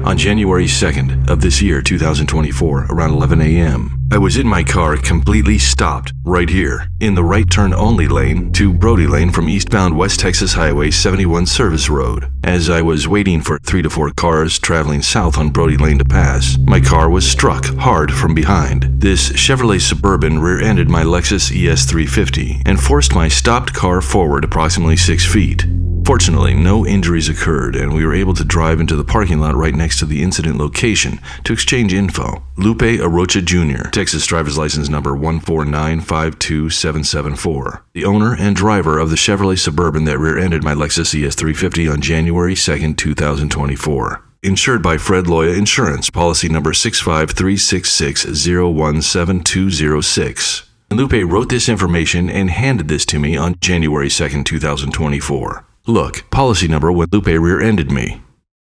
On January 2nd of this year, 2024, around 11 a.m., I was in my car completely stopped right here in the right turn only lane to Brody Lane from eastbound West Texas Highway 71 Service Road. As I was waiting for 3 to 4 cars traveling south on Brody Lane to pass, my car was struck hard from behind. This Chevrolet Suburban rear-ended my Lexus ES350 and forced my stopped car forward approximately 6 feet. Fortunately, no injuries occurred, and we were able to drive into the parking lot right next to the incident location to exchange info. Lupe Arocha Jr., Texas driver's license number 149527774, the owner and driver of the Chevrolet Suburban that rear-ended my Lexus ES350 on January 2nd, 2024. Insured by Fred Loya Insurance, policy number 65366017206. Lupe wrote this information and handed this to me on January 2nd, 2024. Look, policy number when Lupe rear-ended me.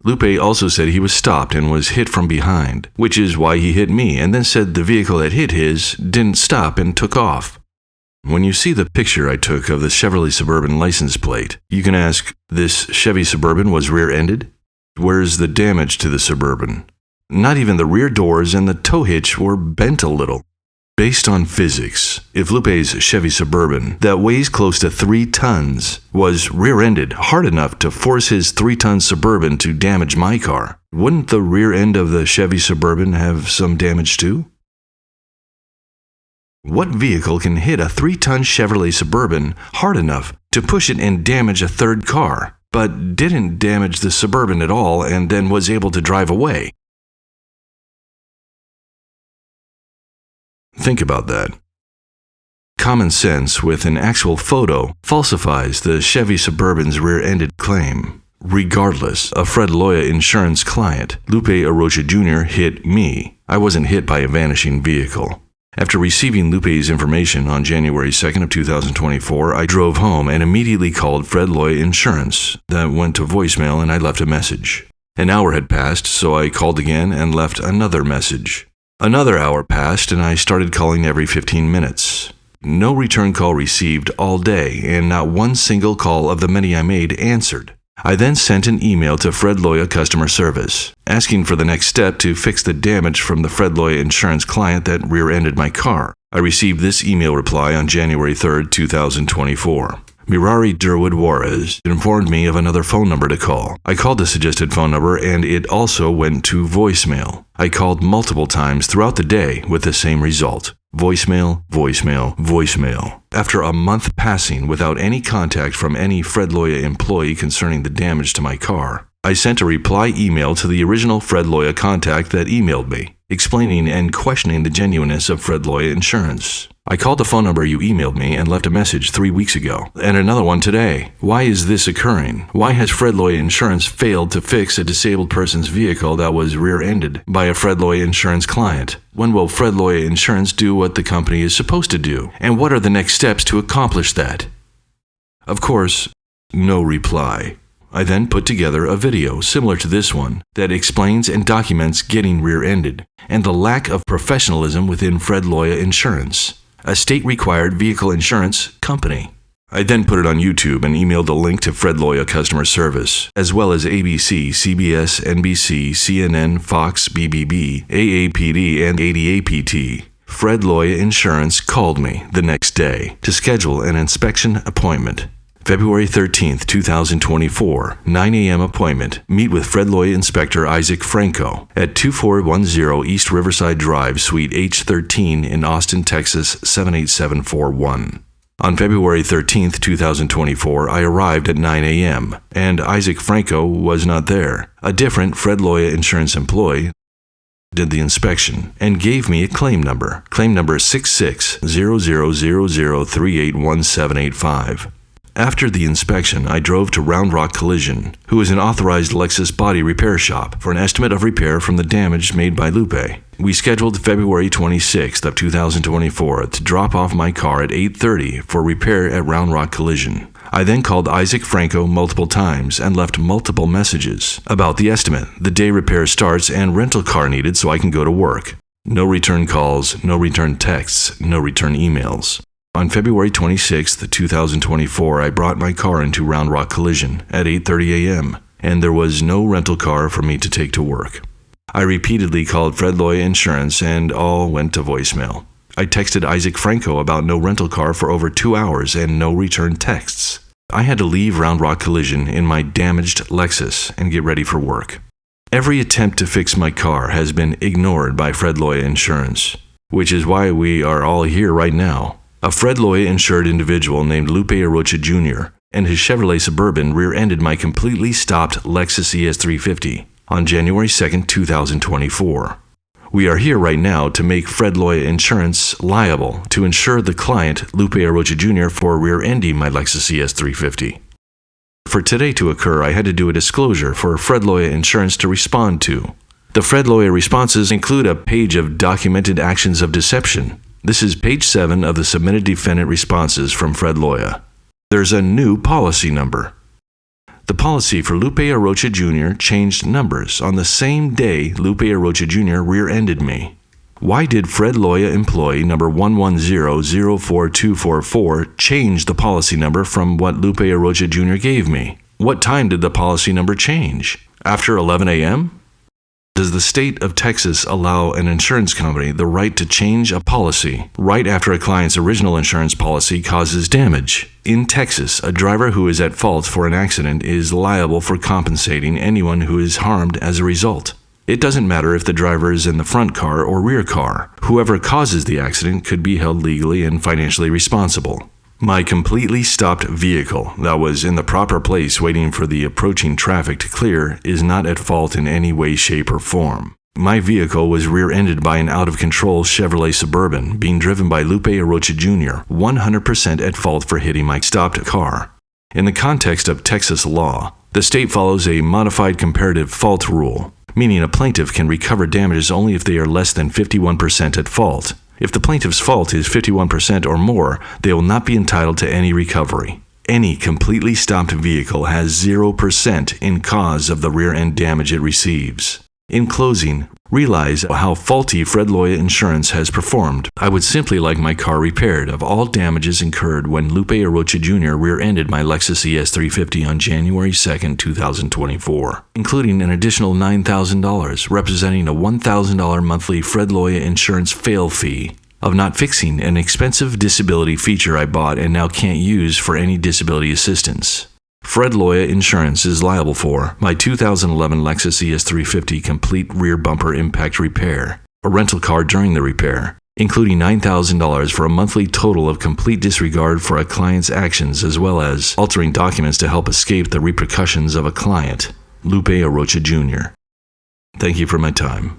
Lupe also said he was stopped and was hit from behind, which is why he hit me, and then said the vehicle that hit his didn't stop and took off. When you see the picture I took of the Chevrolet Suburban license plate, you can ask, this Chevy Suburban was rear-ended? Where's the damage to the Suburban? Not even the rear doors and the tow hitch were bent a little. Based on physics, if Lupe's Chevy Suburban, that weighs close to 3 tons, was rear-ended hard enough to force his 3-ton Suburban to damage my car, wouldn't the rear end of the Chevy Suburban have some damage too? What vehicle can hit a 3-ton Chevrolet Suburban hard enough to push it and damage a third car, but didn't damage the Suburban at all and then was able to drive away? Think about that. Common sense with an actual photo falsifies the Chevy Suburban's rear-ended claim. Regardless, a Fred Loya Insurance client, Lupe Arocha Jr., hit me. I wasn't hit by a vanishing vehicle. After receiving Lupe's information on January 2nd of 2024, I drove home and immediately called Fred Loya Insurance. That went to voicemail and I left a message. An hour had passed, so I called again and left another message. Another hour passed and I started calling every 15 minutes. No return call received all day, and not one single call of the many I made answered. I then sent an email to Fred Loya Customer Service, asking for the next step to fix the damage from the Fred Loya Insurance client that rear-ended my car. I received this email reply on January 3rd, 2024. Mirari Durwood Juarez informed me of another phone number to call. I called the suggested phone number and it also went to voicemail. I called multiple times throughout the day with the same result. Voicemail, voicemail, voicemail. After a month passing without any contact from any Fred Loya employee concerning the damage to my car, I sent a reply email to the original Fred Loya contact that emailed me, explaining and questioning the genuineness of Fred Loya Insurance. I called the phone number you emailed me and left a message 3 weeks ago, and another one today. Why is this occurring? Why has Fred Loya Insurance failed to fix a disabled person's vehicle that was rear-ended by a Fred Loya Insurance client? When will Fred Loya Insurance do what the company is supposed to do? And what are the next steps to accomplish that? Of course, no reply. I then put together a video similar to this one that explains and documents getting rear-ended and the lack of professionalism within Fred Loya Insurance, a state-required vehicle insurance company. I then put it on YouTube and emailed a link to Fred Loya Customer Service, as well as ABC, CBS, NBC, CNN, Fox, BBB, AAPD, and ADAPT. Fred Loya Insurance called me the next day to schedule an inspection appointment. February 13th, 2024, 9 a.m. appointment. Meet with Fred Loya Inspector Isaac Franco at 2410 East Riverside Drive, Suite H13 in Austin, Texas 78741. On February 13th, 2024, I arrived at 9 a.m., and Isaac Franco was not there. A different Fred Loya Insurance employee did the inspection and gave me a claim number 660000381785. After the inspection, I drove to Round Rock Collision, who is an authorized Lexus body repair shop, for an estimate of repair from the damage made by Lupe. We scheduled February 26th of 2024 to drop off my car at 8:30 for repair at Round Rock Collision. I then called Isaac Franco multiple times and left multiple messages about the estimate, the day repair starts, and rental car needed so I can go to work. No return calls, no return texts, no return emails. On February 26, 2024, I brought my car into Round Rock Collision at 8:30 a.m., and there was no rental car for me to take to work. I repeatedly called Fred Loya Insurance and all went to voicemail. I texted Isaac Franco about no rental car for over 2 hours and no return texts. I had to leave Round Rock Collision in my damaged Lexus and get ready for work. Every attempt to fix my car has been ignored by Fred Loya Insurance, which is why we are all here right now. A Fred Loya insured individual named Lupe Arocha Jr. and his Chevrolet Suburban rear-ended my completely stopped Lexus ES350 on January 2, 2024. We are here right now to make Fred Loya Insurance liable to insure the client, Lupe Arocha Jr., for rear-ending my Lexus ES350. For today to occur, I had to do a disclosure for Fred Loya Insurance to respond to. The Fred Loya responses include a page of documented actions of deception. This is page 7 of the submitted defendant responses from Fred Loya. There's a new policy number. The policy for Lupe Arocha Jr. changed numbers on the same day Lupe Arocha Jr. rear-ended me. Why did Fred Loya employee number 110-04244 change the policy number from what Lupe Arocha Jr. gave me? What time did the policy number change? After 11 a.m.? Does the state of Texas allow an insurance company the right to change a policy right after a client's original insurance policy causes damage? In Texas, a driver who is at fault for an accident is liable for compensating anyone who is harmed as a result. It doesn't matter if the driver is in the front car or rear car. Whoever causes the accident could be held legally and financially responsible. My completely stopped vehicle that was in the proper place waiting for the approaching traffic to clear is not at fault in any way, shape, or form. My vehicle was rear-ended by an out-of-control Chevrolet Suburban being driven by Lupe Arocha Jr., 100% at fault for hitting my stopped car. In the context of Texas law, the state follows a modified comparative fault rule, meaning a plaintiff can recover damages only if they are less than 51% at fault. If the plaintiff's fault is 51% or more, they will not be entitled to any recovery. Any completely stopped vehicle has 0% in cause of the rear-end damage it receives. In closing, realize how faulty Fred Loya Insurance has performed. I would simply like my car repaired of all damages incurred when Lupe Arocha Jr. rear-ended my Lexus ES350 on January 2, 2024, including an additional $9,000, representing a $1,000 monthly Fred Loya Insurance fail fee of not fixing an expensive disability feature I bought and now can't use for any disability assistance. Fred Loya Insurance is liable for my 2011 Lexus ES350 complete rear bumper impact repair, a rental car during the repair, including $9,000 for a monthly total of complete disregard for a client's actions as well as altering documents to help escape the repercussions of a client, Lupe Arocha Jr. Thank you for my time.